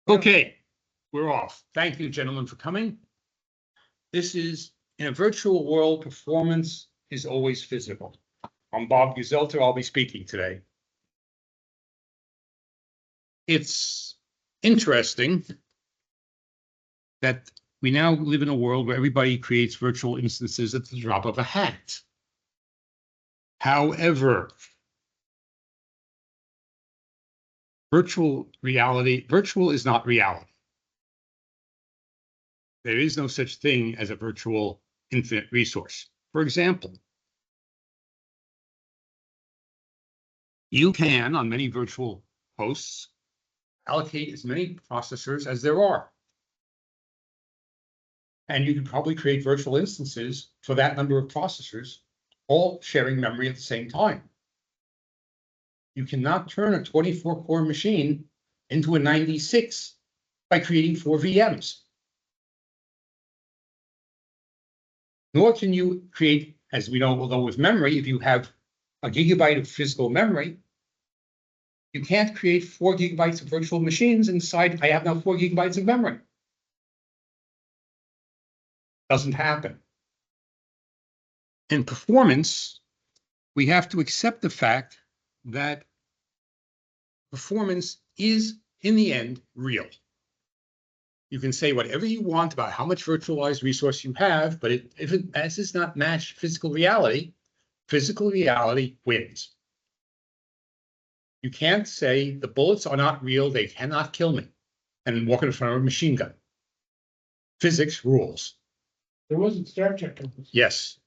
Okay, we're off. Thank you, gentlemen, for coming. This is, in a virtual world, performance is always physical. I'm Bob Gezelter. I'll be speaking today. It's interesting that we now live in a world where everybody creates virtual instances at the drop of a hat. However, virtual is not reality. There is no such thing as a virtual infinite resource. For example, you can, on many virtual hosts, allocate as many processors as there are. And you can probably create virtual instances for that number of processors, all sharing memory at the same time. You cannot turn a 24-core machine into a 96 by creating 4 VMs. Nor can you create, as we know, although with memory, if you have a gigabyte of physical memory, you can't create 4 gigabytes of virtual machines and decide, I have now 4 gigabytes of memory. Doesn't happen. In performance, we have to accept the fact that performance is, in the end, real. You can say whatever you want about how much virtualized resource you have, but if it does not match physical reality wins. You can't say the bullets are not real, they cannot kill me, and walk in front of a machine gun. Physics rules. There wasn't Star Trek. Yes.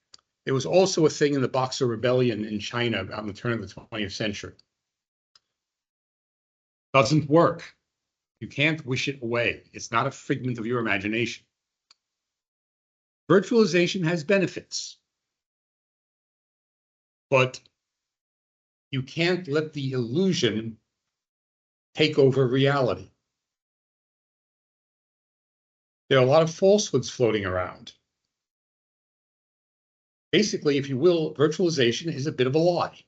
There was also a thing in the Boxer Rebellion in China on the turn of the 20th century. Doesn't work. You can't wish it away. It's not a figment of your imagination. Virtualization has benefits, but you can't let the illusion take over reality. There are a lot of falsehoods floating around. Basically, if you will, virtualization is a bit of a lie.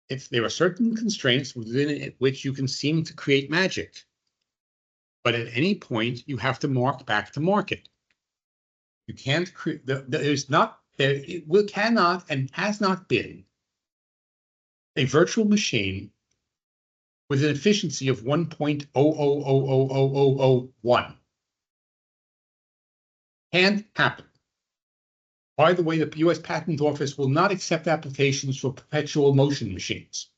If there are certain constraints within which you can seem to create magic, but at any point you have to mark back to market. You can't create. It cannot and has not been a virtual machine with an efficiency of 1.00000001. Can't happen. By the way, the U.S. Patent Office will not accept applications for perpetual motion machines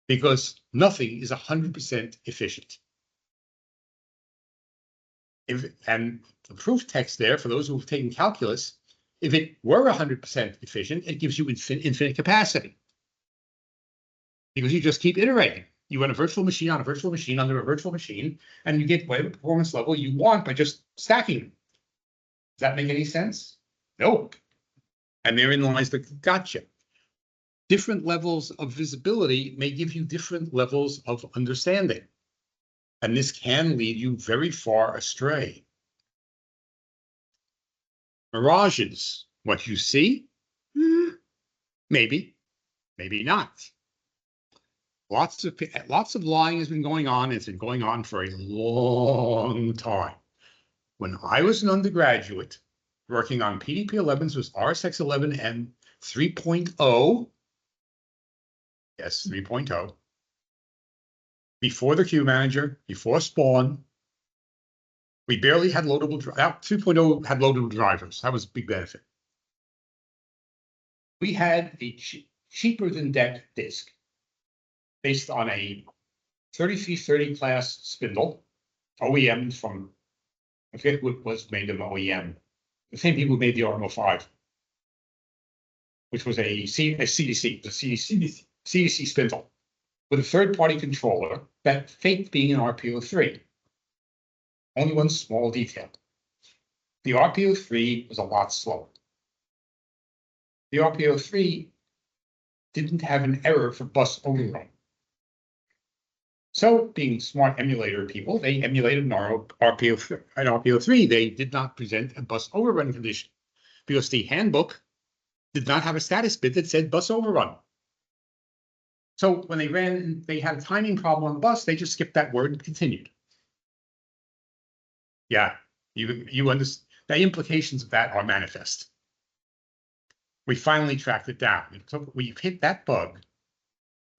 because nothing is 100% efficient. And the proof text there, for those who have taken calculus, if it were 100% efficient, it gives you infinite capacity because you just keep iterating. You run a virtual machine on a virtual machine under a virtual machine, and you get whatever performance level you want by just stacking them. Does that make any sense? No. And therein lies the gotcha. Different levels of visibility may give you different levels of understanding. And this can lead you very far astray. Mirages, what you see? Maybe, maybe not. Lots of lying has been going on. It's been going on for a long time. When I was an undergraduate, working on PDP-11s with RSX-11 and 3.0, yes, 3.0, before the queue manager, before spawn, we barely had loadable drivers. 2.0 had loadable drivers. That was a big benefit. We had a cheaper than deck disk based on a 3330 class spindle, OEM from, I forget what was made of OEM. The same people who made the RMO5, which was a CDC spindle with a third-party controller that faked being an RPO3. Only one small detail. The RPO3 was a lot slower. The RPO3 didn't have an error for bus overrun. So, being smart emulator people, they emulated an RPO3. They did not present a bus overrun condition because the handbook did not have a status bit that said bus overrun. So when they ran, they had a timing problem on the bus, they just skipped that word and continued. Yeah, you understand, the implications of that are manifest. We finally tracked it down. So we've hit that bug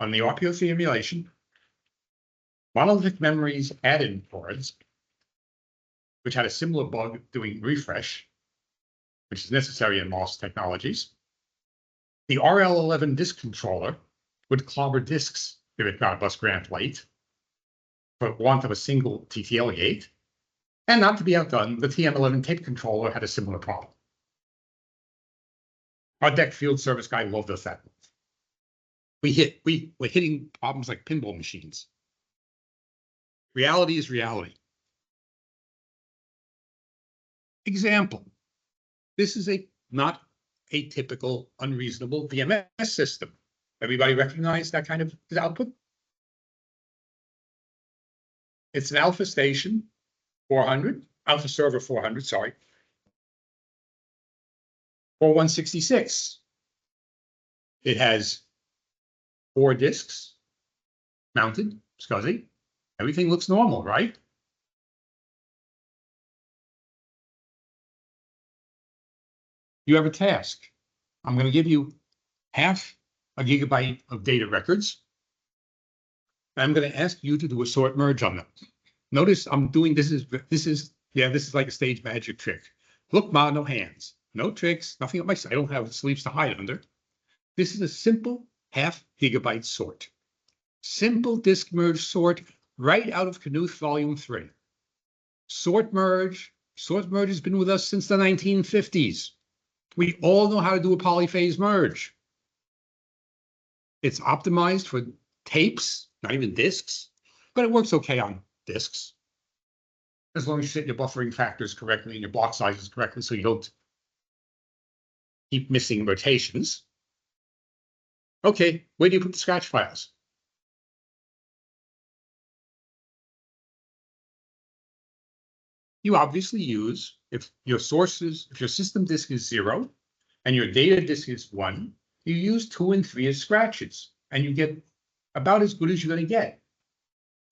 on the RPO emulation. Monolithic memories add-in boards, which had a similar bug doing refresh, which is necessary in MOS technologies. The RL11 disk controller would clobber disks if it got a bus grant late for want of a single TTL gate. And not to be outdone, the TM11 tape controller had a similar problem. Our deck field service guy loved us that month. We're hitting problems like pinball machines. Reality is reality. Example. This is not a typical unreasonable VMS system. Everybody recognize that kind of output? It's an Alpha Station 400, Alpha Server 400, sorry, or 166. It has 4 disks mounted, SCSI. Everything looks normal, right? You have a task. I'm going to give you half a gigabyte of data records. I'm going to ask you to do a sort merge on them. Notice I'm doing this is like a stage magic trick. Look, Ma, no hands, no tricks, nothing on my side. I don't have sleeves to hide under. This is a simple half gigabyte sort. Simple disk merge sort right out of Knuth Volume 3. Sort merge has been with us since the 1950s. We all know how to do a polyphase merge. It's optimized for tapes, not even disks, but it works okay on disks. As long as you set your buffering factors correctly and your block sizes correctly so you don't keep missing rotations. Okay, where do you put the scratch files? You obviously use, if your system disk is 0 and your data disk is 1, you use 2 and 3 as scratches, and you get about as good as you're going to get.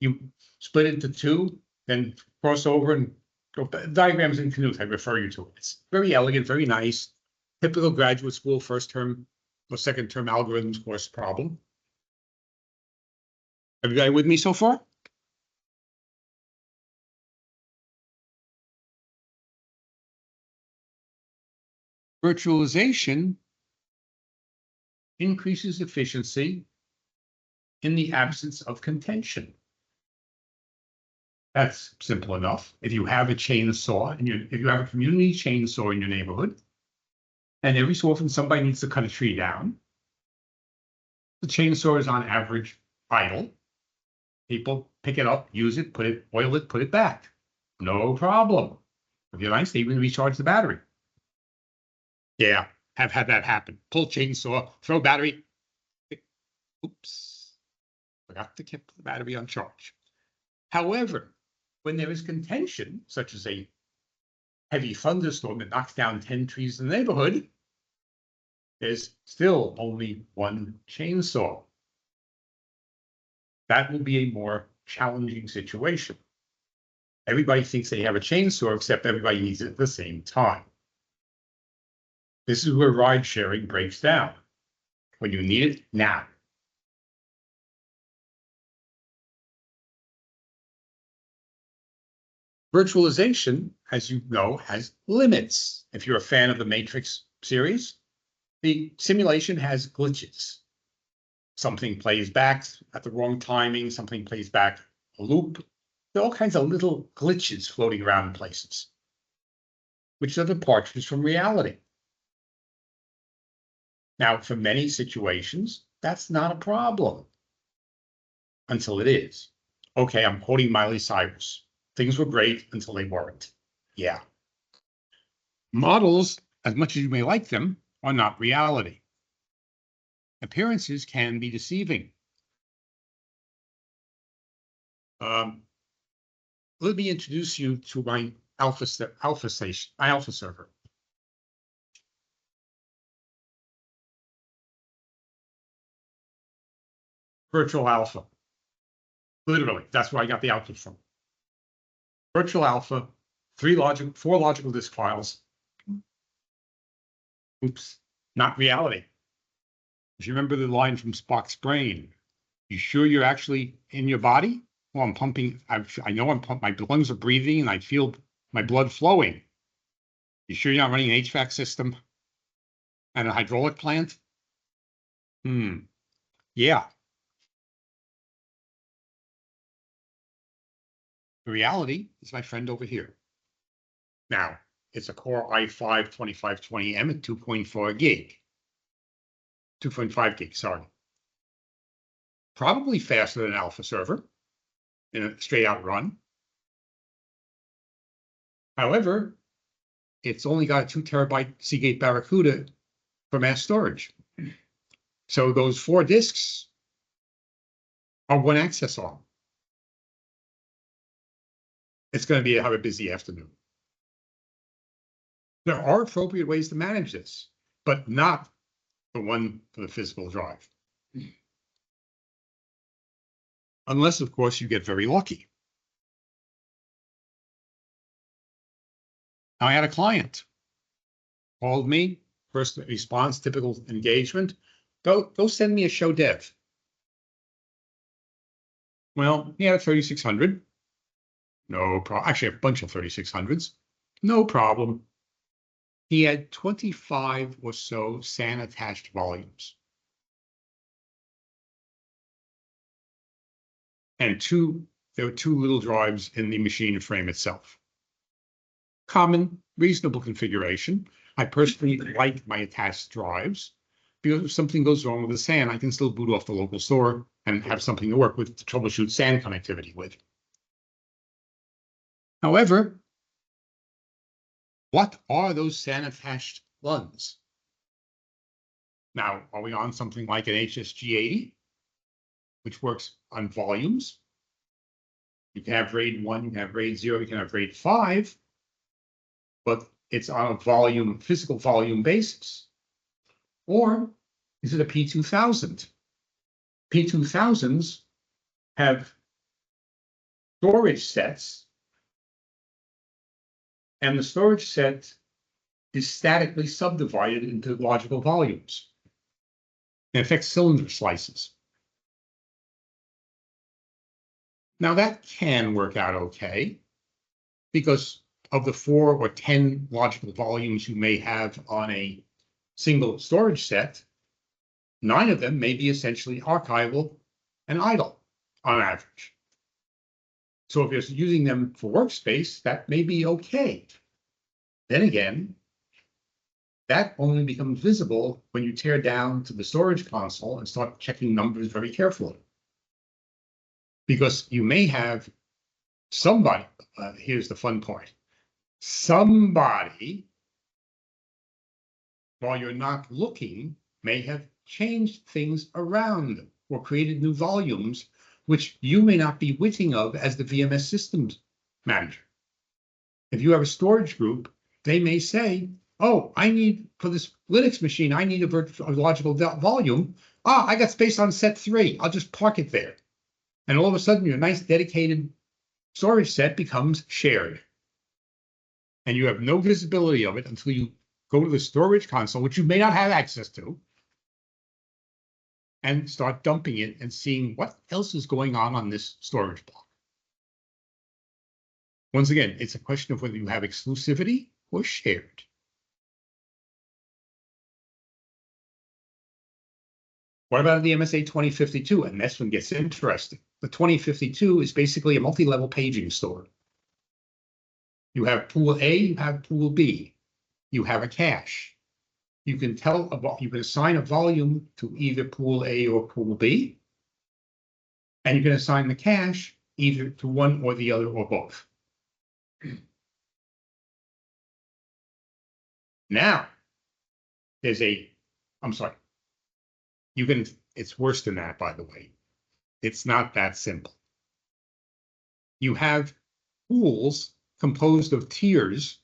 You split into 2, then cross over and go. Diagrams in Knuth, I refer you to it. It's very elegant, very nice, typical graduate school first term or second term algorithms course problem. Everybody with me so far? Virtualization increases efficiency in the absence of contention. That's simple enough. If you have a chainsaw, if you have a community chainsaw in your neighborhood, and every so often somebody needs to cut a tree down, the chainsaw is on average idle. People pick it up, use it, oil it, put it back. No problem. If you're nice, they even recharge the battery. Yeah, have had that happen. Pull chainsaw, throw battery. Oops, forgot to keep the battery on charge. However, when there is contention, such as a heavy thunderstorm that knocks down 10 trees in the neighborhood, there's still only one chainsaw. That will be a more challenging situation. Everybody thinks they have a chainsaw, except everybody needs it at the same time. This is where ride sharing breaks down. When you need it now. Virtualization, as you know, has limits. If you're a fan of the Matrix series, the simulation has glitches. Something plays back at the wrong timing, something plays back a loop. There are all kinds of little glitches floating around in places, which are departures from reality. Now, for many situations, that's not a problem until it is. Okay, I'm quoting Miley Cyrus. Things were great until they weren't. Yeah. Models, as much as you may like them, are not reality. Appearances can be deceiving. Let me introduce you to my alpha server. virtual alpha. Literally, that's where I got the output from. Virtual alpha, four logical disk files. Oops, not reality. If you remember the line from Spock's brain, you sure you're actually in your body? Well, I'm pumping. I know I'm pumping. My lungs are breathing, and I feel my blood flowing. You sure you're not running an HVAC system and a hydraulic plant? Yeah. The reality is my friend over here. Now, it's a Core i5 2520M at 2.4 gig. 2.5 gig, sorry. Probably faster than an Alpha server in a straight out run. However, it's only got a 2 terabyte Seagate Barracuda for mass storage. So those 4 disks are one access on. It's going to have a busy afternoon. There are appropriate ways to manage this, but not the one for the physical drive. Unless, of course, you get very lucky. Now, I had a client called me, first response, typical engagement. Go send me a show dev. Well, he had a 3600. No problem. Actually, a bunch of 3600s. No problem. He had 25 or so SAN attached volumes. And there were 2 little drives in the machine frame itself. Common, reasonable configuration. I personally like my attached drives because if something goes wrong with the SAN, I can still boot off the local store and have something to work with to troubleshoot SAN connectivity with. However, what are those SAN attached LUNs? Now, are we on something like an HSG80, which works on volumes? You can have RAID 1, you can have RAID 0, you can have RAID 5, but it's on a physical volume basis. Or is it a P2000? P2000s have storage sets, and the storage set is statically subdivided into logical volumes. In effect, cylinder slices. Now that can work out okay because of the 4 or 10 logical volumes you may have on a single storage set, 9 of them may be essentially archival and idle on average. So if you're using them for workspace, that may be okay. Then again, that only becomes visible when you tear down to the storage console and start checking numbers very carefully. Because you may have somebody, here's the fun part, somebody, while you're not looking, may have changed things around or created new volumes, which you may not be witting of as the VMS systems manager. If you have a storage group, they may say, oh, I need, for this Linux machine, I need a logical volume. I got space on set 3. I'll just park it there. And all of a sudden, your nice dedicated storage set becomes shared. And you have no visibility of it until you go to the storage console, which you may not have access to, and start dumping it and seeing what else is going on this storage block. Once again, it's a question of whether you have exclusivity or shared. What about the MSA 2052? And this one gets interesting. The 2052 is basically a multi-level paging store. You have pool A, you have pool B. You have a cache. You can assign a volume to either pool A or pool B. And you can assign the cache either to one or the other or both. Now, I'm sorry. It's worse than that, by the way. It's not that simple. You have pools composed of tiers,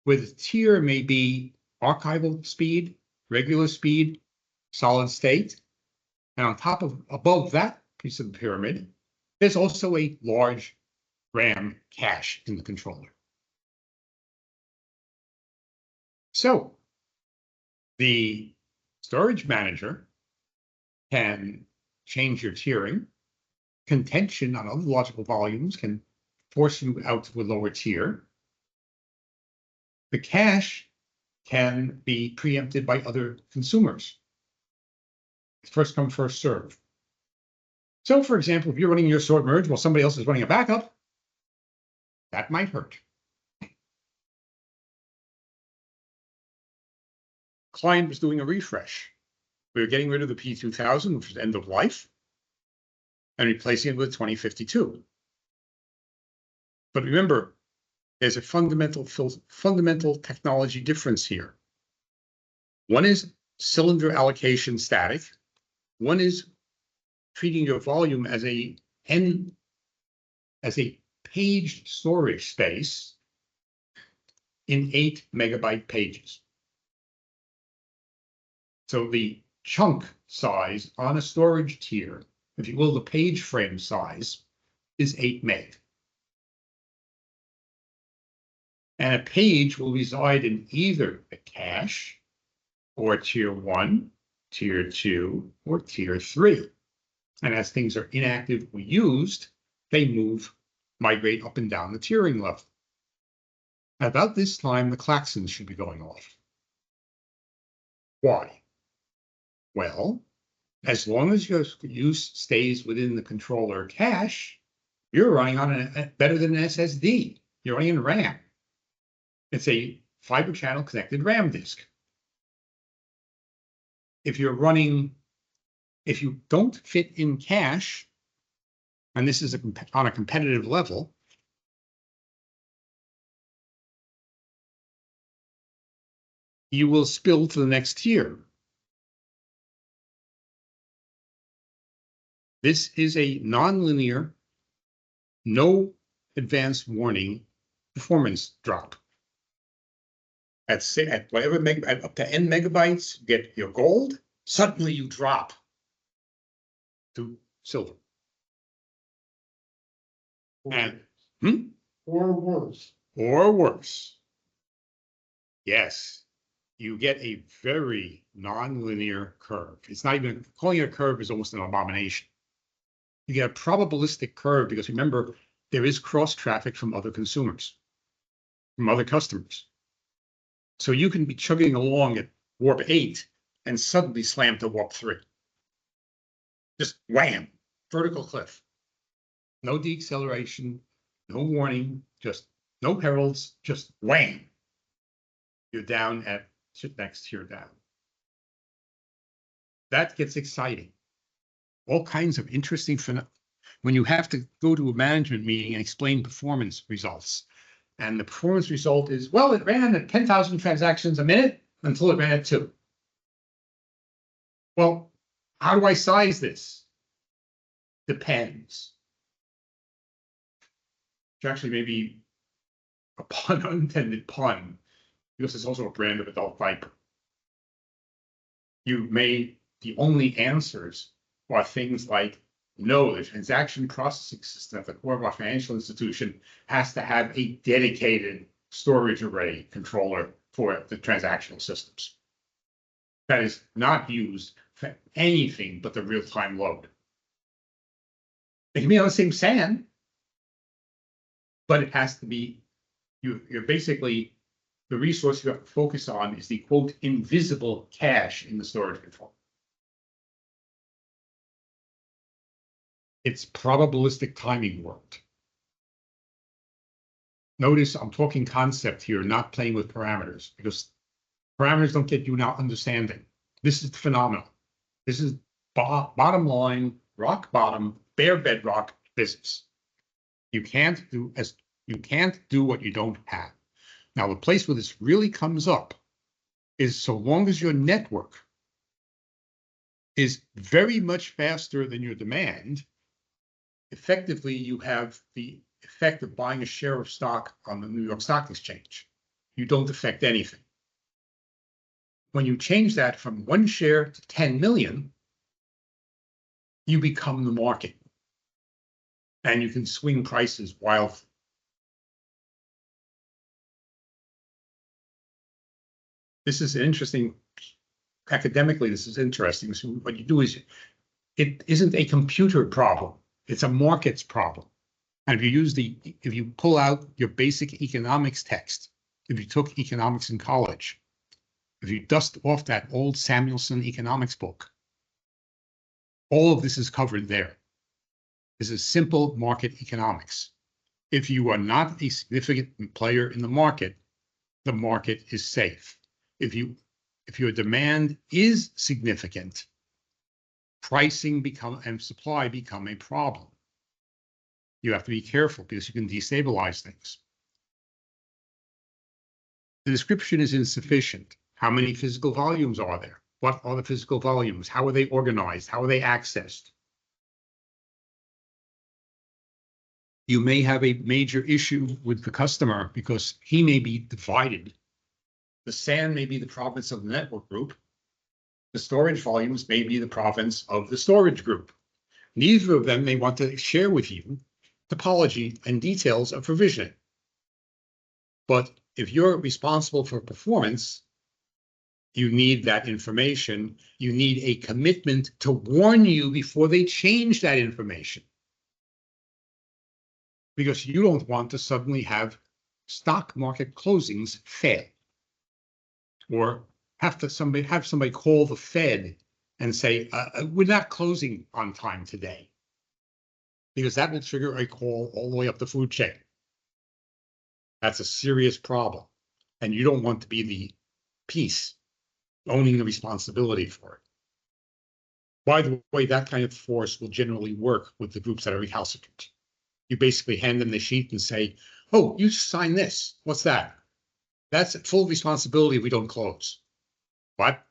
where the tier may be archival speed, regular speed, solid state, And on top of, above that piece of the pyramid, there's also a large RAM cache in the controller. So the storage manager can change your tiering. Contention on other logical volumes can force you out to a lower tier. The cache can be preempted by other consumers. First come, first serve. So, for example, if you're running your sort merge while somebody else is running a backup, that might hurt. Client was doing a refresh. We were getting rid of the P2000, which was end of life, and replacing it with 2052. But remember, there's a fundamental technology difference here. One is cylinder allocation static. One is treating your volume as a paged storage space in 8 megabyte pages. So the chunk size on a storage tier, if you will, the page frame size is 8 meg. And a page will reside in either a cache or tier 1, tier 2, or tier 3. And as things are inactive or used, they migrate up and down the tiering level. At about this time, the klaxons should be going off. Why? Well, as long as your use stays within the controller cache, you're running on better than an SSD. You're running in RAM. It's a fiber channel connected RAM disk. If you don't fit in cache, and this is on a competitive level, you will spill to the next tier. This is a nonlinear, no advance warning performance drop. At whatever up to n megabytes, you get your gold. Suddenly you drop to silver. And Or worse. Or worse. Yes, you get a very nonlinear curve. It's not even calling it a curve is almost an abomination. You get a probabilistic curve because remember, there is cross traffic from other consumers, from other customers. So you can be chugging along at warp 8 and suddenly slam to warp 3. Just wham, vertical cliff. No deceleration, no warning, just no heralds, just wham. You're down at next tier down. That gets exciting. All kinds of interesting phenomena. When you have to go to a management meeting and explain performance results, and the performance result is, well, it ran at 10,000 transactions a minute until it ran at 2. Well, how do I size this? Depends. Which actually may be a pun, unintended pun, because it's also a brand of adult diaper. The only answers are things like, no, the transaction processing system at the core of our financial institution has to have a dedicated storage array controller for the transactional systems. That is not used for anything but the real-time load. It can be on the same SAN, but it has to be, you're basically, the resource you have to focus on is the quote invisible cache in the storage controller. It's probabilistic timing worked. Notice I'm talking concept here, not playing with parameters, because parameters don't get you now understanding. This is phenomenal. This is bottom line, rock bottom, bare bedrock business. You can't do what you don't have. Now, the place where this really comes up is so long as your network is very much faster than your demand, effectively you have the effect of buying a share of stock on the New York Stock Exchange. You don't affect anything. When you change that from 1 share to 10 million, you become the market. And you can swing prices wildly. This is interesting. Academically, this is interesting. So what you do is, it isn't a computer problem. It's a markets problem. And if you pull out your basic economics text, if you took economics in college, if you dust off that old Samuelson economics book, all of this is covered there. This is simple market economics. If you are not a significant player in the market is safe. If your demand is significant, pricing and supply become a problem. You have to be careful because you can destabilize things. The description is insufficient. How many physical volumes are there? What are the physical volumes? How are they organized? How are they accessed? You may have a major issue with the customer because he may be divided. The SAN may be the province of the network group. The storage volumes may be the province of the storage group. Neither of them may want to share with you topology and details of provisioning. But if you're responsible for performance, you need that information. You need a commitment to warn you before they change that information. Because you don't want to suddenly have stock market closings fail. Or have somebody call the Fed and say, we're not closing on time today. Because that will trigger a call all the way up the food chain. That's a serious problem. And you don't want to be the piece owning the responsibility for it. By the way, that kind of force will generally work with the groups that are recalcitrant. You basically hand them the sheet and say, oh, you sign this. What's that? That's full responsibility if we don't close. What?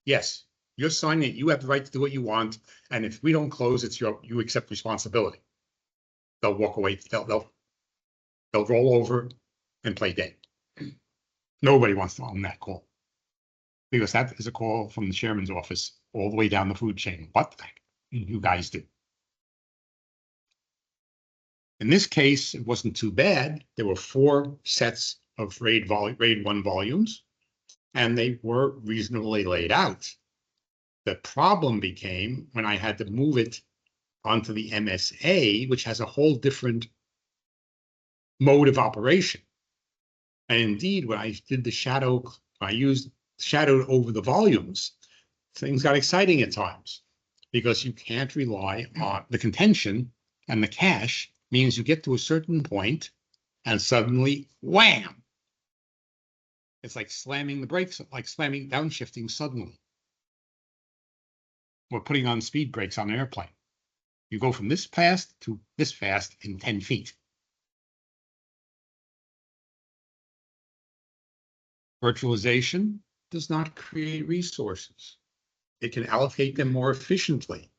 Yes, you're signing it. You have the right to do what you want. And if we don't close, you accept responsibility. They'll walk away. They'll roll over and play dead. Nobody wants to own that call. Because that is a call from the chairman's office all the way down the food chain. What the heck you guys do? In this case, it wasn't too bad. There were 4 sets of RAID 1 volumes, and they were reasonably laid out. The problem became when I had to move it onto the MSA, which has a whole different mode of operation. And indeed, when I did I used shadowed over the volumes, things got exciting at times because you can't rely on the contention, and the cache means you get to a certain point and suddenly wham. It's like slamming the brakes, like slamming downshifting suddenly. We're putting on speed brakes on an airplane. You go from this fast to this fast in 10 feet. Virtualization does not create resources. It can allocate them more efficiently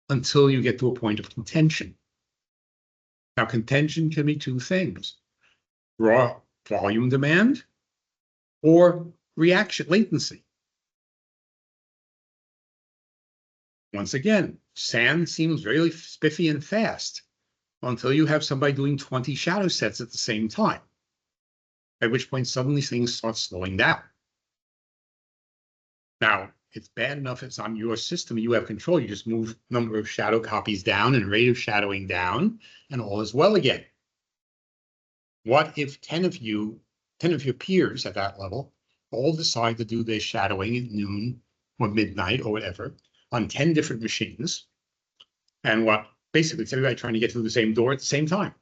until you get to a point of contention. Now, contention can be 2 things: raw volume demand or reaction latency. Once again, SAN seems very spiffy and fast until you have somebody doing 20 shadow sets at the same time, at which point suddenly things start slowing down. Now, it's bad enough it's on your system, you have control, you just move number of shadow copies down and rate of shadowing down, and all is well again. What if 10 of your peers at that level all decide to do their shadowing at noon or midnight or whatever on 10 different machines, and basically it's everybody trying to get through the same door at the same time?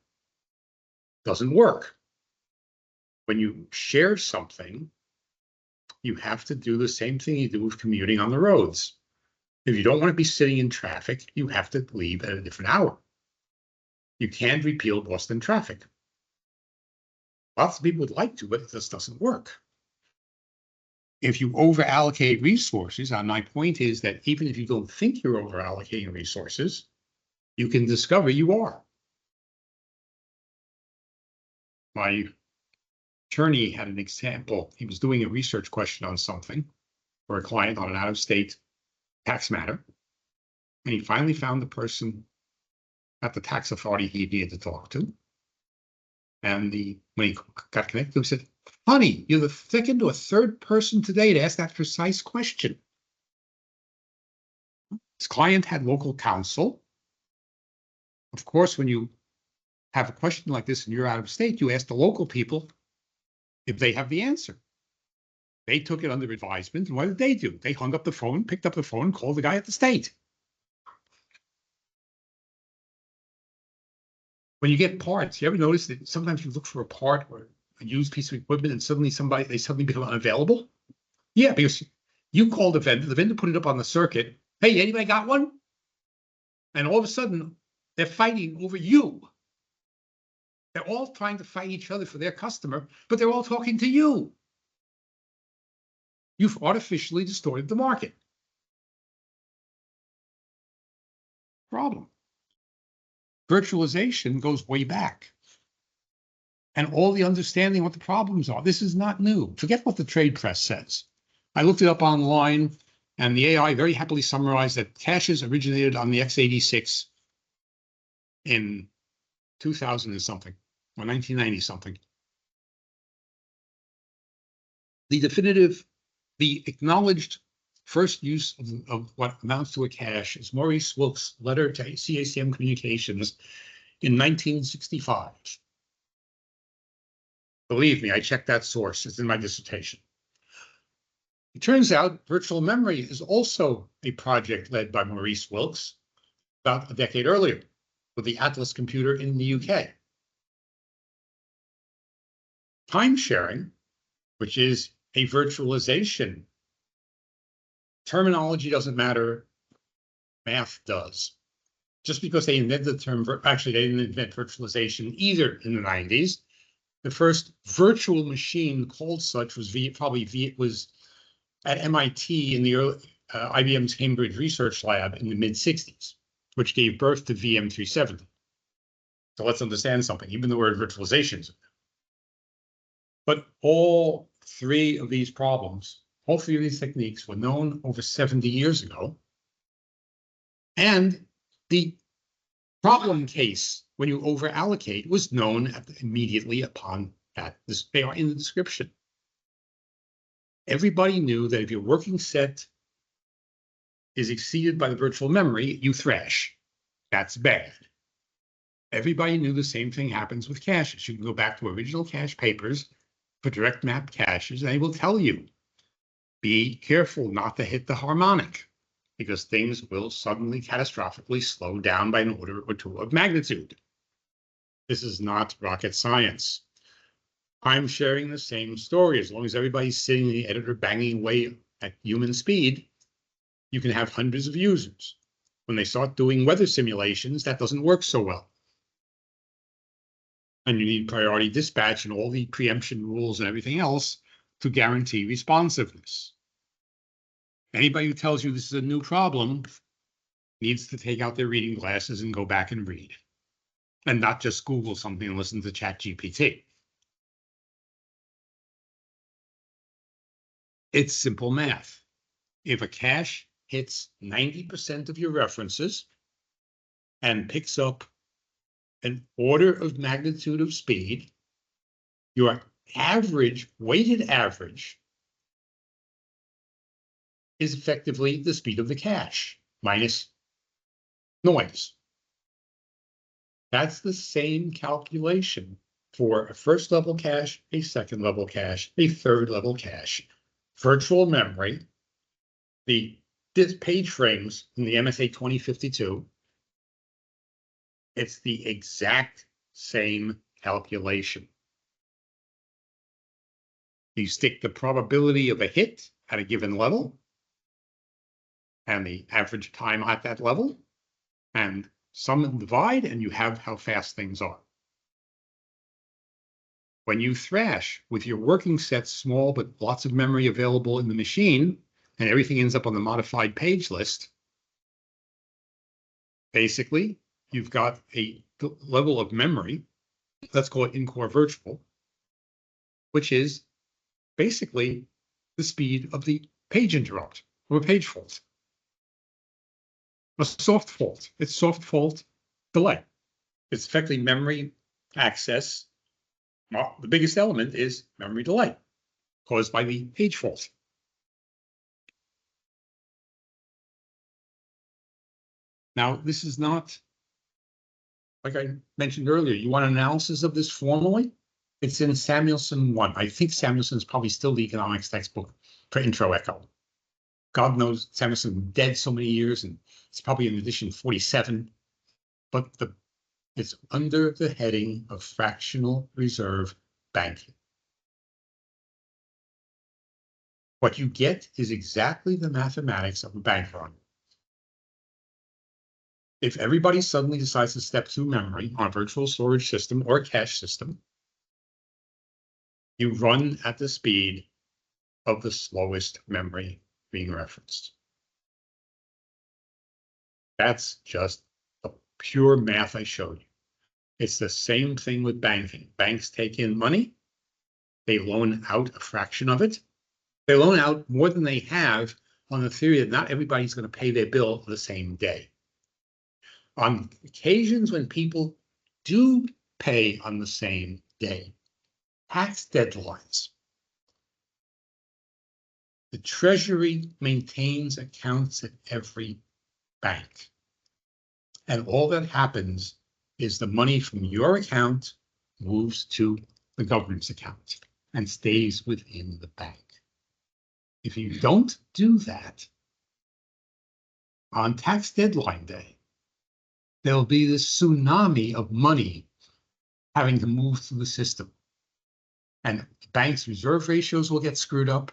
Doesn't work. When you share something, you have to do the same thing you do with commuting on the roads. If you don't want to be sitting in traffic, you have to leave at a different hour. You can't repeal Boston traffic. Lots of people would like to, but it just doesn't work. If you over-allocate resources, and my point is that even if you don't think you're over-allocating resources, you can discover you are. My attorney had an example. He was doing a research question on something for a client on an out-of-state tax matter. And he finally found the person at the tax authority he needed to talk to. And when he got connected, he said, "Honey, you're the second or third person today to ask that precise question." His client had local counsel. Of course, when you have a question like this and you're out of state, you ask the local people if they have the answer. They took it under advisement, and what did they do? They hung up the phone, picked up the phone, called the guy at the state. When you get parts, you ever notice that sometimes you look for a part or a used piece of equipment and suddenly they suddenly become unavailable? Yeah, because you called the vendor put it up on the circuit. "Hey, anybody got one?" And all of a sudden, they're fighting over you. They're all trying to fight each other for their customer, but they're all talking to you. You've artificially distorted the market. Problem. Virtualization goes way back. And all the understanding what the problems are. This is not new. Forget what the trade press says. I looked it up online, and the AI very happily summarized that caches originated on the x86 in 2000 and something, or 1990 something. The acknowledged first use of what amounts to a cache is Maurice Wilkes' letter to CACM Communications in 1965. Believe me, I checked that source. It's in my dissertation. It turns out virtual memory is also a project led by Maurice Wilkes about a decade earlier with the Atlas computer in the UK. Time sharing, which is a virtualization. Terminology doesn't matter, math does. Just because they invented the term, actually, they didn't invent virtualization either in the 90s. The first virtual machine called such was was at MIT in the early IBM's Cambridge Research Lab in the mid-60s, which gave birth to VM370. So let's understand something, even the word virtualization is. But all three of these techniques were known over 70 years ago. And the problem case, when you over-allocate, was known immediately upon that. They are in the description. Everybody knew that if your working set is exceeded by the virtual memory, you thrash. That's bad. Everybody knew the same thing happens with caches. You can go back to original cache papers for direct map caches, and they will tell you, be careful not to hit the harmonic, because things will suddenly catastrophically slow down by an order or two of magnitude. This is not rocket science. I'm sharing the same story. As long as everybody's sitting in the editor banging away at human speed, you can have hundreds of users. When they start doing weather simulations, that doesn't work so well. And you need priority dispatch and all the preemption rules and everything else to guarantee responsiveness. Anybody who tells you this is a new problem needs to take out their reading glasses and go back and read, and not just Google something and listen to ChatGPT. It's simple math. If a cache hits 90% of your references and picks up an order of magnitude of speed, your weighted average is effectively the speed of the cache minus noise. That's the same calculation for a first level cache, a second level cache, a third level cache. Virtual memory, this page frames in the MSA 2052, it's the exact same calculation. You stick the probability of a hit at a given level and the average time at that level, and sum and divide, and you have how fast things are. When you thrash with your working set small but lots of memory available in the machine, and everything ends up on the modified page list, basically, you've got a level of memory, let's call it in-core virtual, which is basically the speed of the page interrupt or page fault. a soft fault. It's soft fault delay. It's effectively memory access. Well, the biggest element is memory delay caused by the page fault. Now, this is not, like I mentioned earlier, you want an analysis of this formally? It's in Samuelson 1. I think Samuelson is probably still the economics textbook for intro echo. God knows Samuelson was dead so many years, and it's probably in edition 47. But it's under the heading of fractional reserve banking. What you get is exactly the mathematics of a bank run. If everybody suddenly decides to step through memory on a virtual storage system or a cache system, you run at the speed of the slowest memory being referenced. That's just the pure math I showed you. It's the same thing with banking. Banks take in money. They loan out a fraction of it. They loan out more than they have on the theory that not everybody's going to pay their bill the same day. On occasions when people do pay on the same day, tax deadlines, the Treasury maintains accounts at every bank. And all that happens is the money from your account moves to the government's account and stays within the bank. If you don't do that, on tax deadline day, there'll be this tsunami of money having to move through the system. And banks' reserve ratios will get screwed up.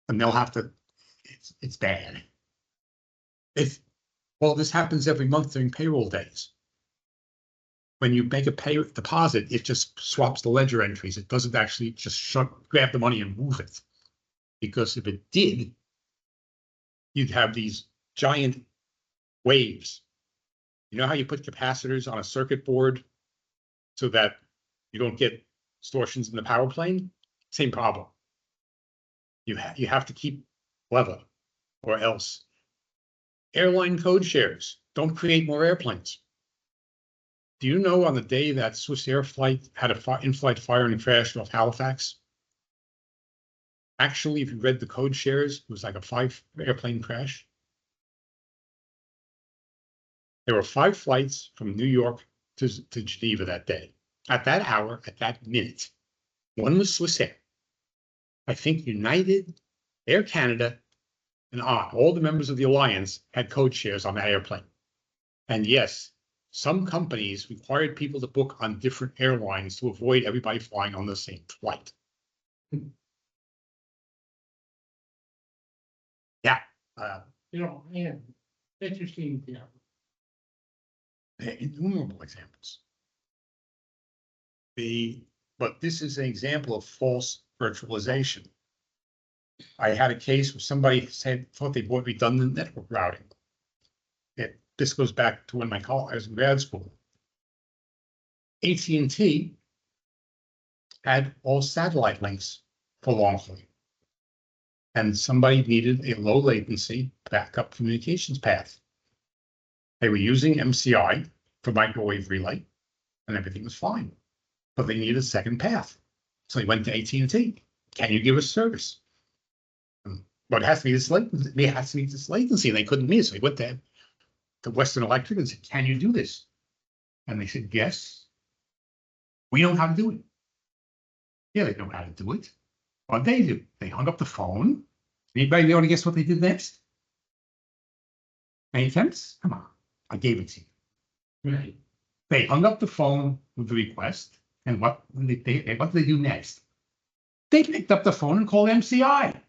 And they'll have to, it's bad. Well, this happens every month during payroll days. When you make a pay deposit, it just swaps the ledger entries. It doesn't actually just grab the money and move it. Because if it did, you'd have these giant waves. You know how you put capacitors on a circuit board so that you don't get distortions in the power plane? Same problem. You have to keep level, or else. Airline code shares don't create more airplanes. Do you know on the day that Swiss Air flight had a in-flight fire and crashed off Halifax? Actually, if you read the code shares, it was like a 5-airplane crash. There were 5 flights from New York to Geneva that day. At that hour, at that minute, one was Swiss Air. I think United, Air Canada, and all the members of the alliance had code shares on that airplane. And yes, some companies required people to book on different airlines to avoid everybody flying on the same flight. Yeah. Man, interesting. Yeah. There are innumerable examples. But this is an example of false virtualization. I had a case where somebody thought they bought redundant network routing. This goes back to when I was in grad school. AT&T had all satellite links for long haul. And somebody needed a low latency backup communications path. They were using MCI for microwave relay, and everything was fine. But they needed a second path. So they went to AT&T. Can you give us service? But it has to be this latency. It has to be this latency, and they couldn't meet it. So they went to Western Electric and said, "Can you do this?" And they said, "Yes. We know how to do it." Yeah, they know how to do it. What they do? They hung up the phone. Anybody be able to guess what they did next? Any attempts? Come on, I gave it to you. Right. They hung up the phone with the request, and what did they do next? They picked up the phone and called MCI.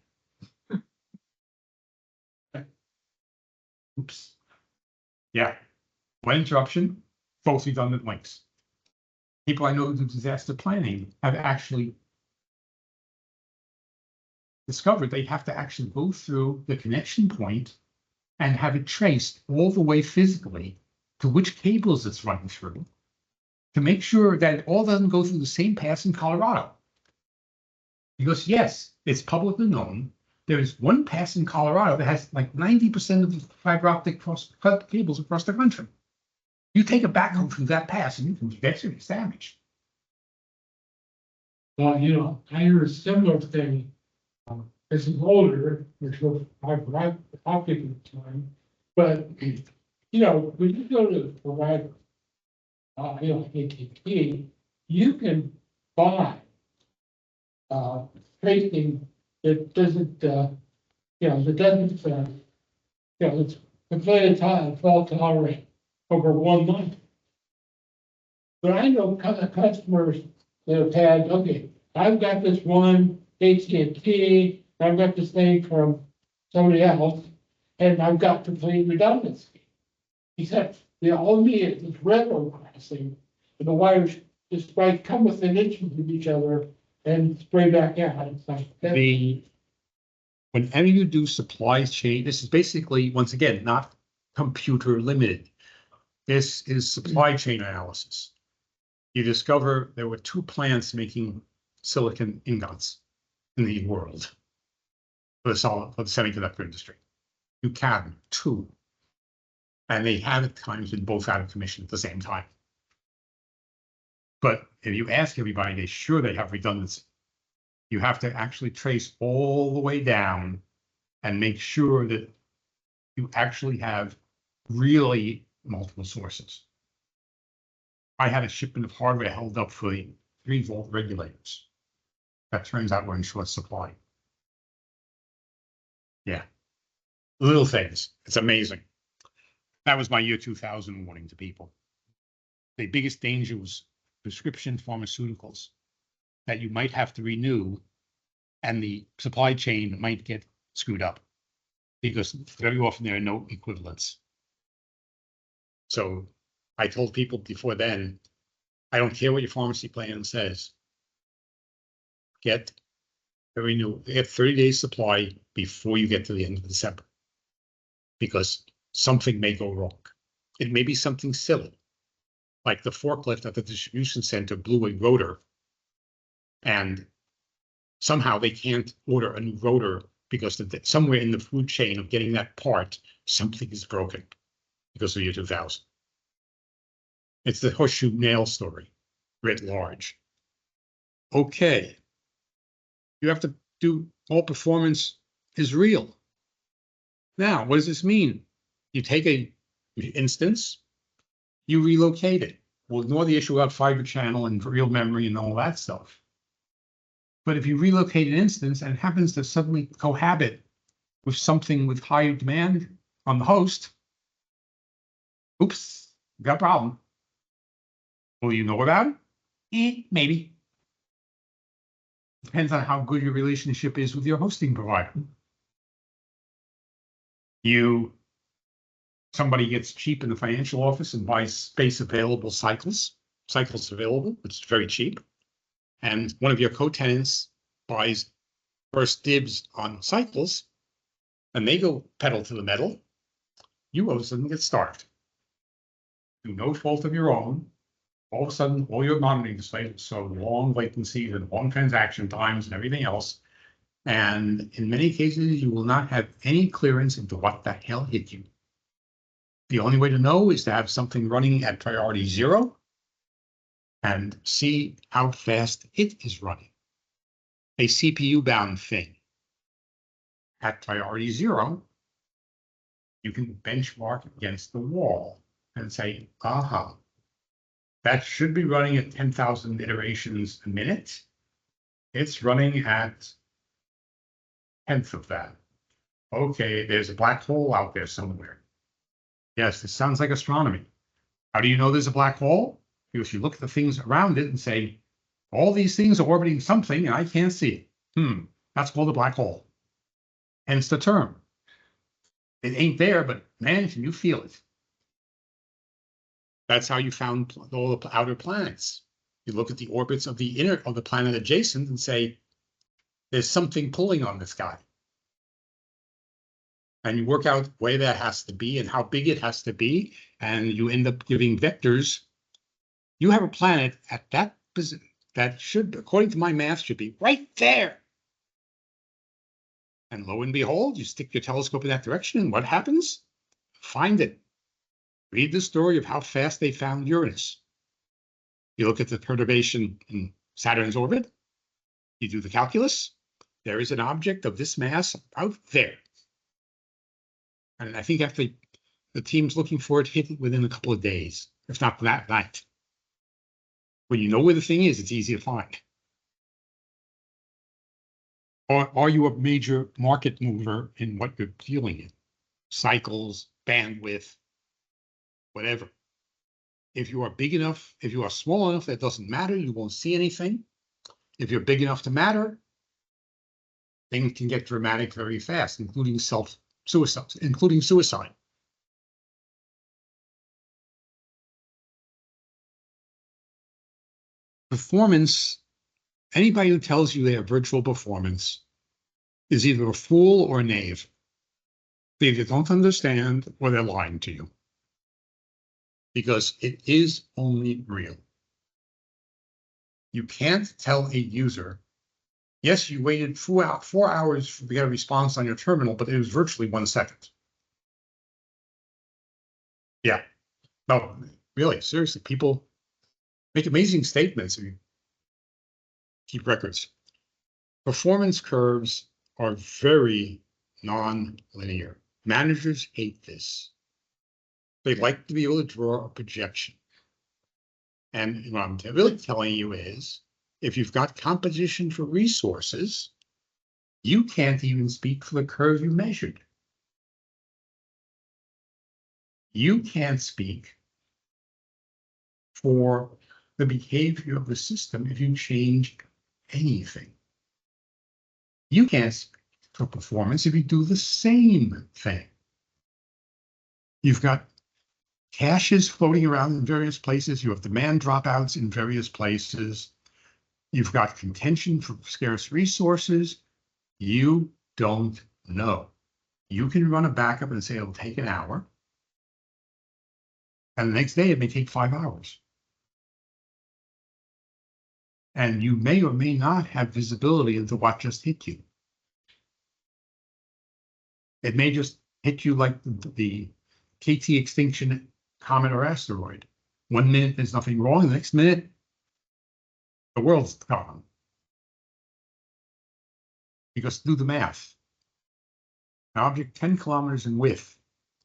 Oops. Yeah. One interruption, both redundant links. People I know who do disaster planning have actually discovered they have to actually go through the connection point and have it traced all the way physically to which cables it's running through to make sure that it all doesn't go through the same paths in Colorado. Because yes, it's publicly known There is one pass in Colorado that has like 90% of the fiber optic cut cables across the country. You take a backhoe through that pass and you can get serious damage. Well, I heard a similar thing, as an older, which was fiber optic at the time, but, when you go to the provider, AT&T, you can buy, tracing that doesn't, it's completed time, fault tolerant over 1 month. But I know customers that have had, okay, I've got this one AT&T, I've got this thing from somebody else, and I've got complete redundancy. Except they all need is railroad crossing, and the wires just right come within inches of each other and spray back out. It's like Whenever you do supply chain, this is basically, once again, not computer limited. This is supply chain analysis. You discover there were 2 plants making silicon ingots in the world for the semiconductor industry. You count 2. And they have at times been both out of commission at the same time. But if you ask everybody, they're sure they have redundancy. You have to actually trace all the way down and make sure that you actually have really multiple sources. I had a shipment of hardware held up for the 3-volt regulators. That turns out we're in short supply. Yeah. Little things. It's amazing. That was my year 2000 warning to people. The biggest danger was prescription pharmaceuticals that you might have to renew, and the supply chain might get screwed up because very often there are no equivalents. So I told people before then, I don't care what your pharmacy plan says. Get 30 days supply before you get to the end of December, because something may go wrong. It may be something silly, like the forklift at the distribution center blew a rotor, and somehow they can't order a new rotor because somewhere in the food chain of getting that part, something is broken because of year 2000. It's the horseshoe nail story, writ large. Okay. You have to do all performance is real. Now, what does this mean? You take an instance, you relocate it. We'll ignore the issue about fiber channel and real memory and all that stuff. But if you relocate an instance and it happens to suddenly cohabit with something with higher demand on the host, oops, got a problem. Will you know about it? Maybe. Depends on how good your relationship is with your hosting provider. Somebody gets cheap in the financial office and buys space available cycles available, which is very cheap. And one of your co-tenants buys first dibs on cycles, and they go pedal to the metal. You all of a sudden get starved. Through no fault of your own, all of a sudden, all your monitoring displays show long latencies and long transaction times and everything else. And in many cases, you will not have any clearance into what the hell hit you. The only way to know is to have something running at priority 0 and see how fast it is running. A CPU-bound thing at priority 0, you can benchmark against the wall and say, aha, that should be running at 10,000 iterations a minute. It's running at 1/10 of that. Okay, there's a black hole out there somewhere. Yes, this sounds like astronomy. How do you know there's a black hole? Because you look at the things around it and say, all these things are orbiting something and I can't see it. That's called a black hole. Hence the term. It ain't there, but man, can you feel it? That's how you found all the outer planets. You look at the orbits of the planet adjacent and say, there's something pulling on this guy. And you work out where that has to be and how big it has to be, and you end up giving vectors. You have a planet at that position that should, according to my math, should be right there. And lo and behold, you stick your telescope in that direction, and what happens? Find it. Read the story of how fast they found Uranus. You look at the perturbation in Saturn's orbit, you do the calculus, there is an object of this mass out there. And I think after the team's looking for it, hit it within a couple of days, if not that night. When you know where the thing is, it's easy to find. Or are you a major market mover in what you're dealing in? Cycles, bandwidth, whatever. If you are big enough, if you are small enough, that doesn't matter. You won't see anything. If you're big enough to matter, things can get dramatic very fast, including suicide. Performance, anybody who tells you they have virtual performance is either a fool or a knave. They either don't understand or they're lying to you. Because it is only real. You can't tell a user, yes, you waited 4 hours to get a response on your terminal, but it was virtually 1 second. Yeah. No, really, seriously, people make amazing statements and keep records. Performance curves are very non-linear. Managers hate this. They like to be able to draw a projection. And what I'm really telling you is, if you've got competition for resources, you can't even speak for the curve you measured. You can't speak for the behavior of the system if you change anything. You can't speak for performance if you do the same thing. You've got caches floating around in various places. You have demand dropouts in various places. You've got contention for scarce resources. You don't know. You can run a backup and say it'll take an hour. And the next day it may take 5 hours. And you may or may not have visibility into what just hit you. It may just hit you like the KT extinction comet or asteroid. 1 minute there's nothing wrong, the next minute the world's gone. Because do the math. An object 10 kilometers in width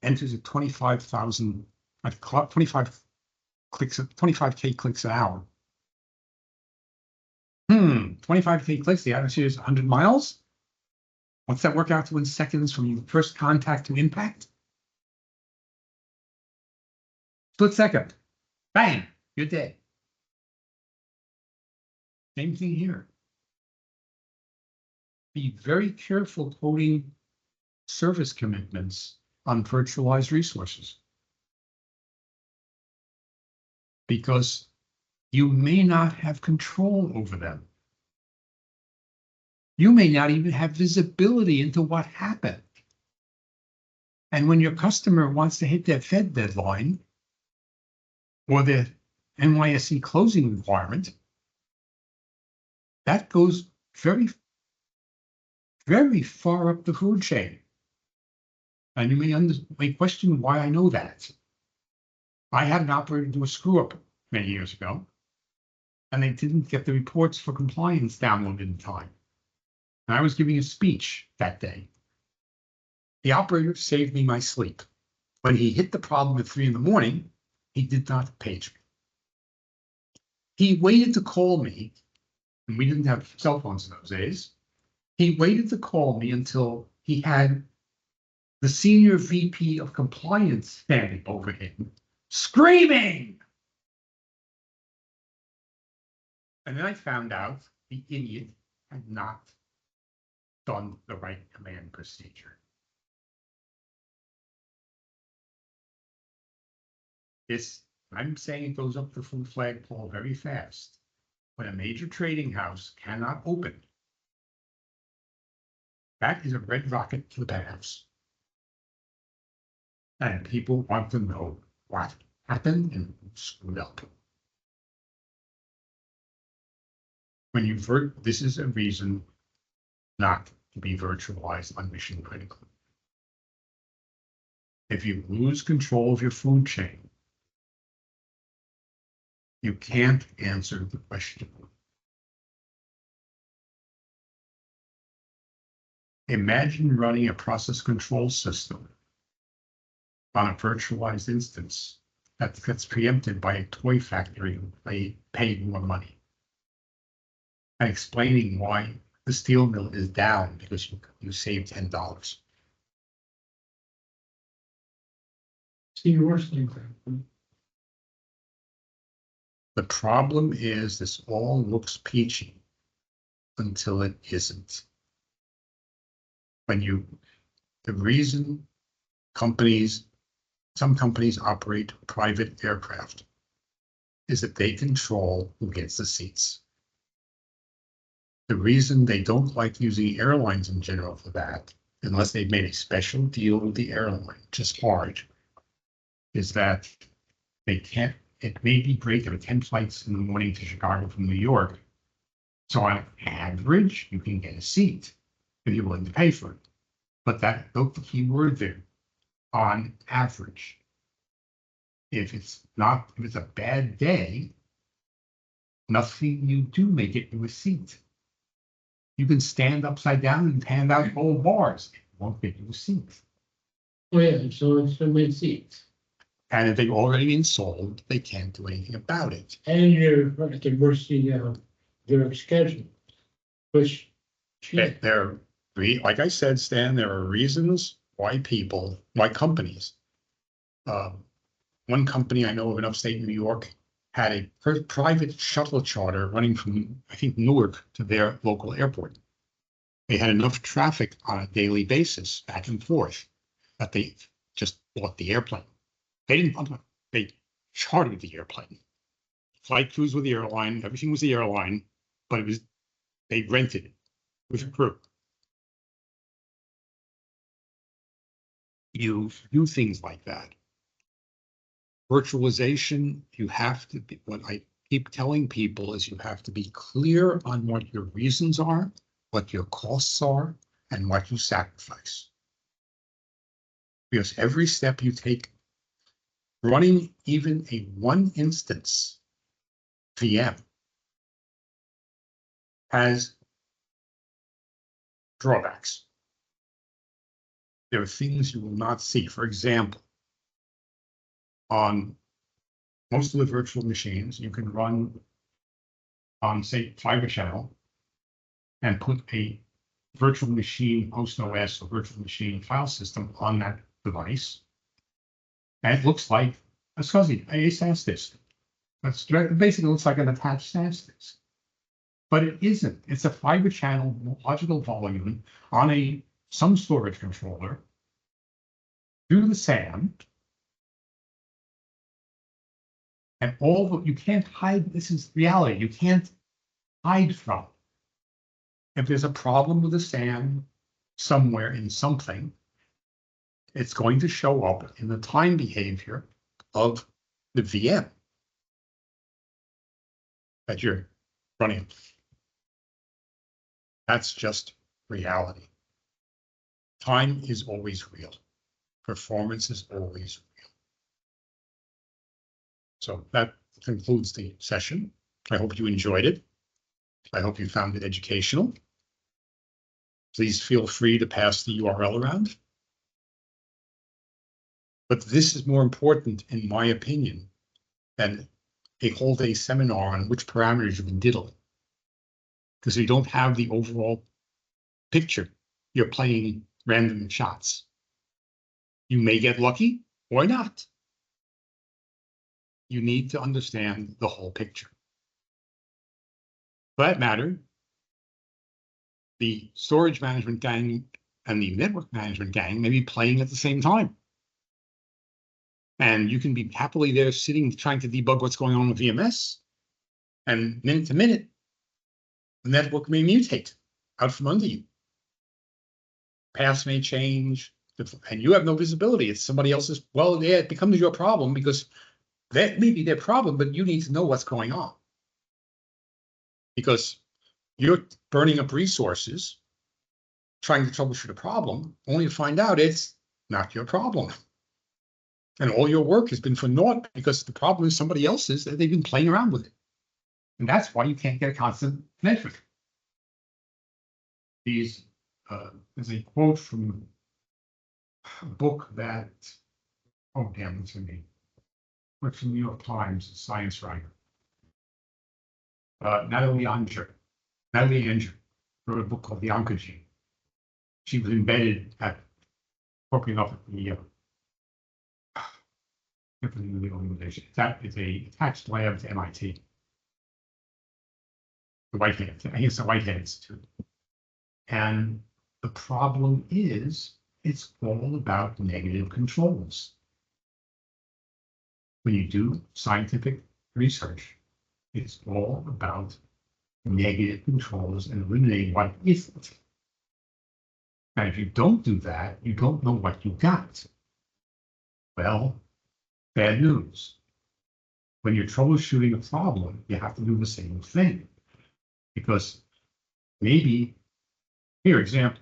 enters at 25,000, 25K clicks an hour. 25K clicks, the atmosphere is 100 miles. What's that work out to in seconds from first contact to impact? Split second. Bang, you're dead. Same thing here. Be very careful quoting service commitments on virtualized resources, because you may not have control over them. You may not even have visibility into what happened. And when your customer wants to hit their Fed deadline or their NYSE closing requirement, that goes very, very far up the food chain. And you may question why I know that. I had an operator do a screw up many years ago, and they didn't get the reports for compliance downloaded in time. And I was giving a speech that day. The operator saved me my sleep. When he hit the problem at 3 in the morning, he did not page me. He waited to call me, and we didn't have cell phones in those days. He waited to call me until he had the senior VP of compliance standing over him, screaming. And then I found out the idiot had not done the right command procedure. I'm saying it goes up the food flagpole very fast. When a major trading house cannot open, that is a red rocket to the penthouse. And people want to know what happened and who screwed up. When you this is a reason not to be virtualized on mission critical. If you lose control of your food chain, you can't answer the question. Imagine running a process control system on a virtualized instance that gets preempted by a toy factory who paid more money, and explaining why the steel mill is down because you saved $10. See worse things happen. The problem is this all looks peachy until it isn't. The reason some companies operate private aircraft is that they control who gets the seats. The reason they don't like using airlines in general for that, unless they've made a special deal with the airline, which is hard, is that they can't. It may be great. There are 10 flights in the morning to Chicago from New York. So on average, you can get a seat if you're willing to pay for it. But note the key word there, on average. If it's a bad day, nothing you do may get you a seat. You can stand upside down and hand out gold bars. It won't get you a seat. Oh, yeah, so it's so many seats. And if they've already been sold, they can't do anything about it. And you're at the mercy of their schedule, which, yeah, Like I said, Stan, there are reasons why companies. One company I know of in upstate New York had a private shuttle charter running from, I think, Newark to their local airport. They had enough traffic on a daily basis back and forth that they just bought the airplane. They chartered the airplane. Flight crews with the airline, everything was the airline, but they rented it with a crew. You do things like that. Virtualization, what I keep telling people is you have to be clear on what your reasons are, what your costs are, and what you sacrifice. Because every step you take, running even a one instance VM has drawbacks. There are things you will not see. For example, on most of the virtual machines, you can run on, say, Fiber Channel and put a virtual machine host OS or virtual machine file system on that device. And it looks like a SCSI, a SAS disk. It basically looks like an attached SAS disk. But it isn't. It's a Fiber Channel logical volume on some storage controller through the SAN. And you can't hide, this is reality, you can't hide from. If there's a problem with the SAN somewhere in something, it's going to show up in the time behavior of the VM that you're running. That's just reality. Time is always real. Performance is always real. So that concludes the session. I hope you enjoyed it. I hope you found it educational. Please feel free to pass the URL around. But this is more important, in my opinion, than a whole day seminar on which parameters you can diddle. Because you don't have the overall picture. You're playing random shots. You may get lucky or not. You need to understand the whole picture. For that matter, the storage management gang and the network management gang may be playing at the same time. And you can be happily there sitting, trying to debug what's going on with VMS. And minute to minute, the network may mutate out from under you. Paths may change, and you have no visibility. It's somebody else's. Well, yeah, it becomes your problem because that may be their problem, but you need to know what's going on. Because you're burning up resources trying to troubleshoot a problem, only to find out it's not your problem. And all your work has been for naught because the problem is somebody else's that they've been playing around with it. And that's why you can't get a constant metric. There's a quote from a book that, oh damn, what's her name? What's from the New York Times, a science writer. Natalie Anger wrote a book called The Oncogene. She was embedded at, working off at the organization. That is a attached lab to MIT. The Whitehead, I think it's the Whitehead Institute. And the problem is, it's all about negative controls. When you do scientific research, it's all about negative controls and eliminating what isn't. And if you don't do that, you don't know what you got. Well, bad news. When you're troubleshooting a problem, you have to do the same thing. Because maybe, here, example,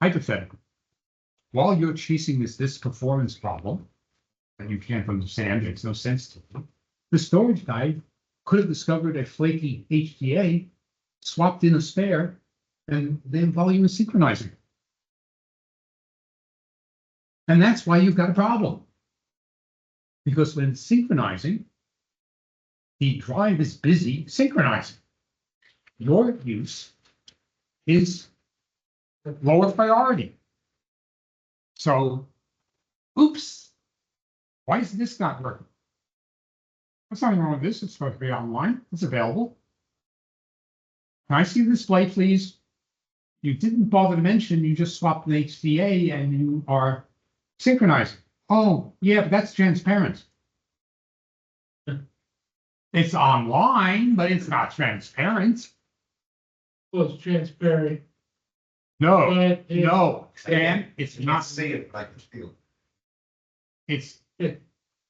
hypothetical. While you're chasing this performance problem, and you can't understand, makes no sense to you, the storage guy could have discovered a flaky HDA, swapped in a spare, and then volume is synchronizing. And that's why you've got a problem. Because when it's synchronizing, the drive is busy synchronizing. Your use is lower priority. So, oops, why is this not working? There's nothing wrong with this. It's supposed to be online. It's available. Can I see the display, please? You didn't bother to mention you just swapped an HDA and you are synchronizing. Oh, yeah, but that's transparent. It's online, but it's not transparent. Well, it's transparent. No, But no, Stan, it's You not. can't see it, but I can feel it. It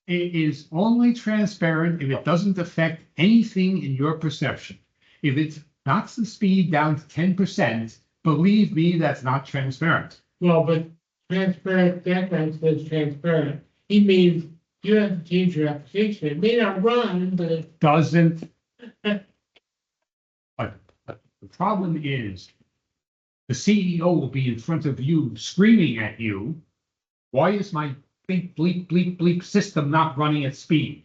is only transparent if it doesn't affect anything in your perception. If it knocks the speed down to 10%, believe me, that's not transparent. Well, but transparent, that guy says transparent. He means you have to change your application. It may not run, but it Doesn't. But the problem is, the CEO will be in front of you screaming at you, why is my bleep, bleep, bleep, bleep system not running at speed?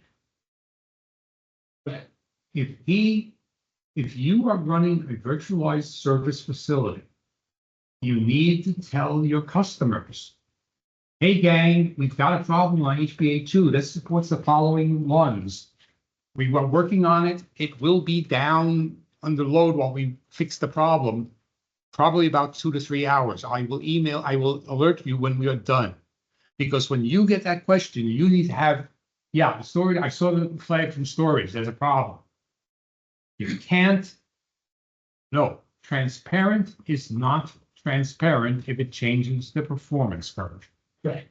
But if you are running a virtualized service facility, you need to tell your customers, hey gang, we've got a problem on HBA2 that supports the following ones. We were working on it. It will be down under load while we fix the problem, probably about 2 to 3 hours. I will alert you when we are done. Because when you get that question, you need to have, yeah, the storage, I saw the flag from storage, there's a problem. You can't, no, transparent is not transparent if it changes the performance curve. right.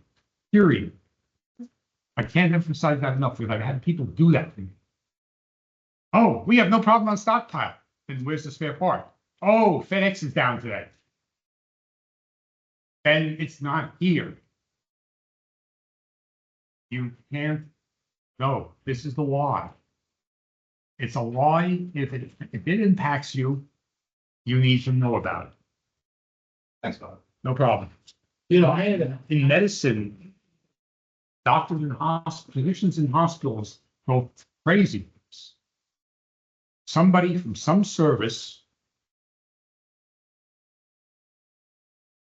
Period. I can't emphasize that enough because I've had people do that to me. Oh, we have no problem on stockpile. Then where's the spare part? Oh, FedEx is down today. Then it's not here. You can't, no, this is the why. It's a why. If it impacts you, you need to know about it. Thanks, Bob. No problem. You know, I had a, In medicine, doctors and physicians in hospitals go crazy. Somebody from some service,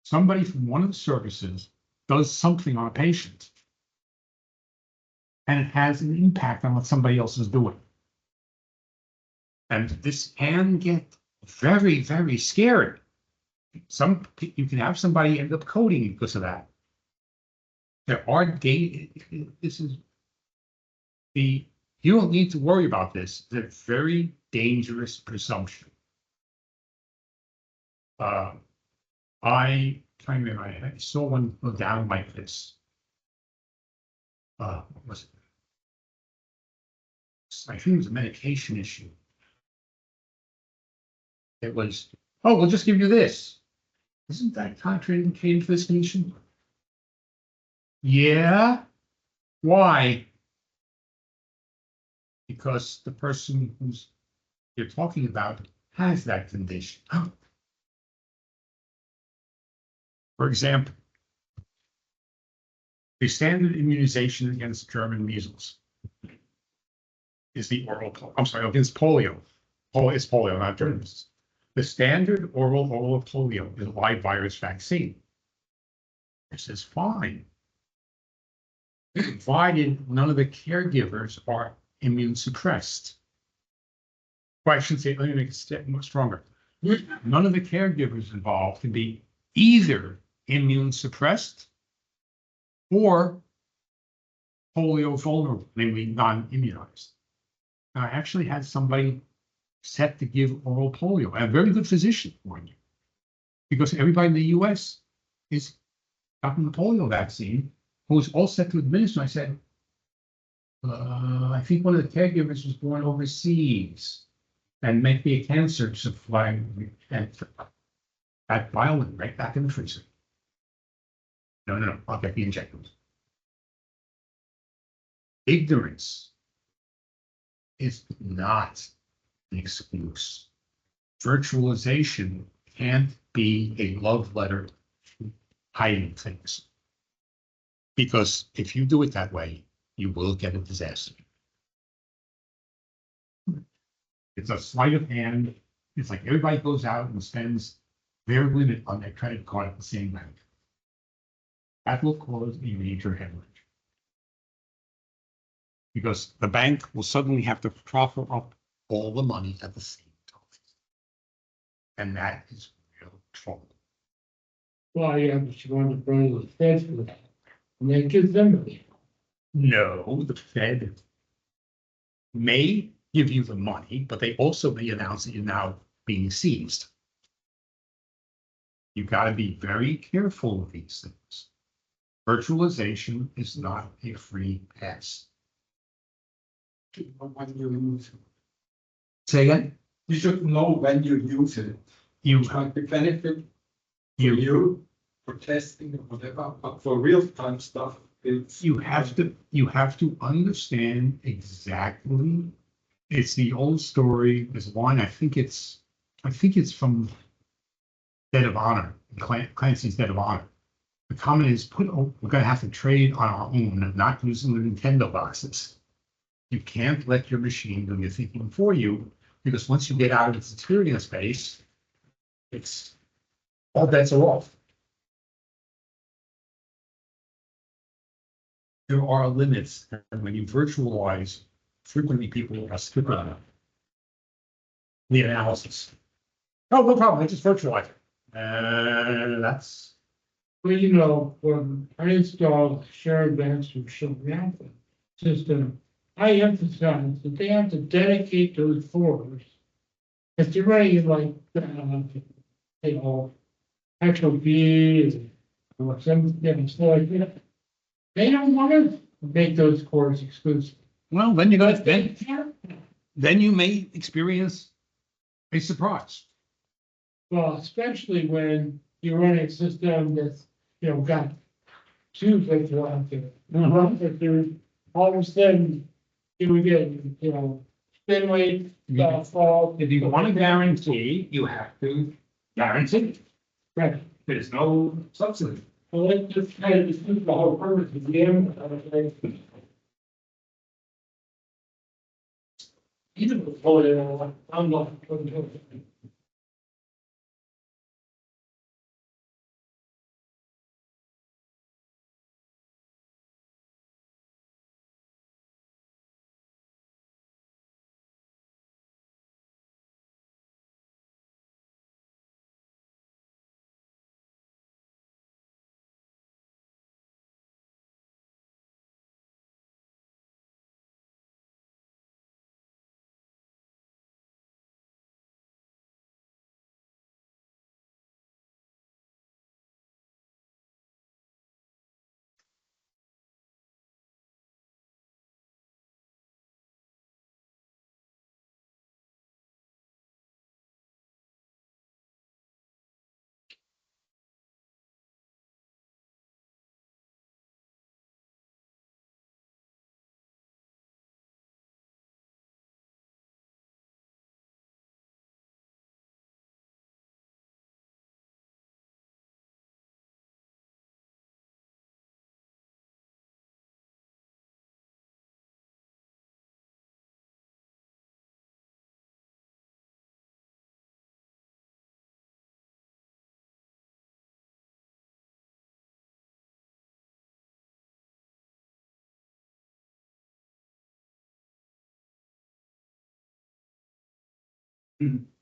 somebody from one of the services does something on a patient, and it has an impact on what somebody else is doing. And this can get very, very scary. You can have somebody end up coding because of that. There are data. This is the. You don't need to worry about this. It's a very dangerous presumption. I saw one go down like this. What was it? I think it was a medication issue. It was Oh, we'll just give you this. Isn't that contraindicated for this condition? Yeah. Why? Because the person who's you're talking about has that condition. For example, the standard immunization against German measles is the I'm sorry, against polio. It's polio, not German measles. The standard oral polio is a live virus vaccine. This is fine, provided none of the caregivers are immune suppressed. Well, I should say, let me make it step more stronger. None of the caregivers involved can be either immune suppressed or polio vulnerable, namely non-immunized. Now, I actually had somebody set to give oral polio, a very good physician for you, because everybody in the US is gotten the polio vaccine, who was all set to administer. I said, I think one of the caregivers was born overseas and might be a cancer supply, and that violent right back in the freezer. No, I'll get the injections. Ignorance is not an excuse. Virtualization can't be a love letter hiding things. Because if you do it that way, you will get a disaster. It's a sleight of hand. It's like everybody goes out and spends their limit on their credit card at the same bank. That will cause a major hemorrhage. Because the bank will suddenly have to proffer up all the money at the same time. And that is real trouble. Well, yeah, but you want to bring the Fed for that, and that gives them money. No, the Fed may give you the money, but they also may announce that you're now being seized. You've got to be very careful with these things. Virtualization is not a free pass. When you use it. Say again? You should know when you use it. You, It might be benefit for you, you for testing or whatever, but for real-time stuff, it's. you have to understand exactly. It's the old story. There's one, I think it's from Dead of Honor, Clancy's Dead of Honor. The comment is we're going to have to trade on our own, not using the Nintendo boxes. You can't let your machine do your thinking for you, because once you get out of its experience space, it's all bets are off. There are limits, and when you virtualize, frequently people are skipping on the analysis. Oh, no problem. I just virtualize it. That's Well, you know, when I installed shared master management system, I emphasize that they have to dedicate those floors. If they're running like, you know, actual B or some, so like that, they don't want to make those cores exclusive. well, then you're gonna But they can't. then you may experience a surprise. Well, especially when you're running a system that's, you know, got two vector out there. One vector, all of a sudden, you would get, you know, spin rate, fall. If you want to guarantee, you have to guarantee. Right. There's no subsidy. Well, let's just kind of discuss the whole purpose of the game. Either before they I'm not. Mhm.